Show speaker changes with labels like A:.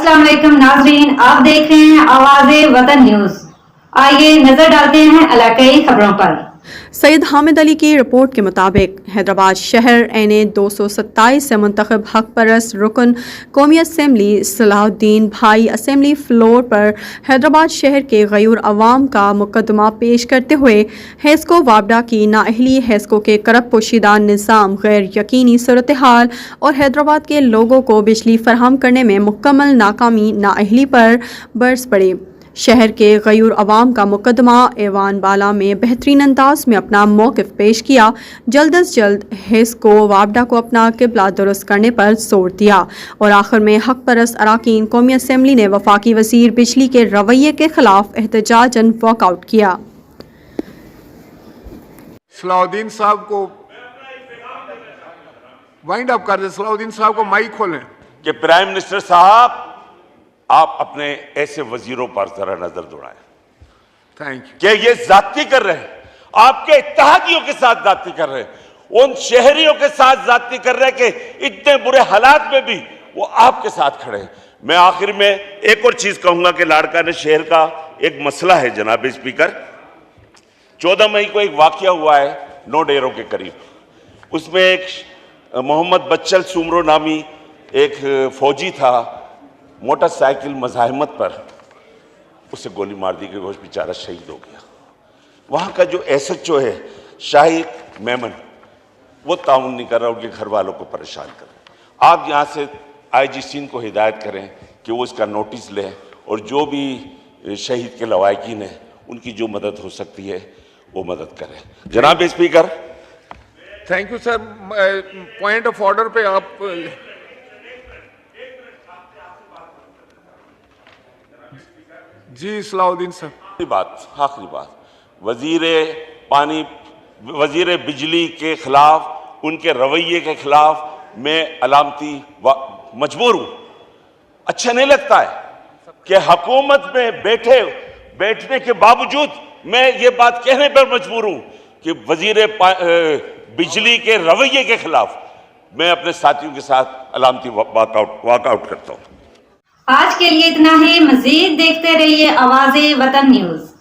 A: अस्सलाम वालेकुम नाज़रीन, आप देख रहे हैं आवाज़े वतन न्यूज़। आइए नजर डालते हैं इलाकाई खबरों पर।
B: सैयद हामिद अली की रिपोर्ट के मुताबिक हैदराबाद शहर एन 227 से मुंतखब हक परस्त रुकन कौमी असम्बली सलाहुद्दीन भाई असम्बली फ्लोर पर हैदराबाद शहर के गयूर अवाम का मुकदमा पेश करते हुए हेस्को वापडा की नाअहली, हेस्को के करब पोशीदा निज़ाम, गैर यकीनी सूरत हाल और हैदराबाद के लोगों को बिजली फराहम करने में मुकम्मल नाकामी नाअहली पर बरस पड़े। शहर के गयूर अवाम का मुकदमा ऐवान बाला में बेहतरीन अंदाज में अपना मौक़िफ़ पेश किया, जल्द अज जल्द हेस्को वापडा को अपना किबला दुरुस्त करने पर जोर दिया और आखिर में हक परस्त अराकीन कौमी असम्बली ने वफाकी वज़ीर बिजली के रवैये के खिलाफ एहतजाजन वॉकआउट किया।
C: सलाहुद्दीन साहब को वाइंड अप कर दे, सलाहुद्दीन साहब को माइक खोलें।
D: कि प्राइम मिनिस्टर साहब आप अपने ऐसे वजीरों पर जरा नजर दौड़ाएं।
C: Thank you.
D: कि ये जाती कर रहे हैं, आपके इत्तेहादियों के साथ जाती कर रहे हैं, उन शहरियों के साथ जाती कर रहे हैं कि इतने बुरे हालात में भी वो आपके साथ खड़े हैं। मैं आखिर में एक और चीज कहूंगा कि लाड़काना शहर का एक मसला है जनाब स्पीकर। 14 मई को एक वाकया हुआ है नो डेरों के करीब, उसमें एक मोहम्मद बच्चल सुमरो नामी एक फौजी था, मोटरसाइकिल मज़ाहमत पर उसे गोली मार दी गई, वो बेचारा शहीद हो गया। वहाँ का जो SHO है शाहिद मेमन, वो ताउन नहीं कर रहा, उनके घर वालों को परेशान कर रहा है। आप यहाँ से IG सिंध को हिदायत करें कि वो इसका नोटिस लें और जो भी शहीद के लवाकिन हैं उनकी जो मदद हो सकती है वो मदद करें। जनाब speaker.
C: Thank you sir. Point of order पे आप जी सलाहुद्दीन साहब।
D: आखिरी बात, वजीर बिजली के खिलाफ, उनके रवैये के खिलाफ मैं अलामती मजबूर हूं। अच्छा नहीं लगता है कि हुकूमत में बैठने के बावजूद मैं ये बात कहने पर मजबूर हूं कि वजीर बिजली के रवैये के खिलाफ मैं अपने साथियों के साथ अलामती वॉकआउट करता हूं।
A: आज के लिए इतना ही। मजीद देखते रहिए आवाज़े वतन न्यूज़।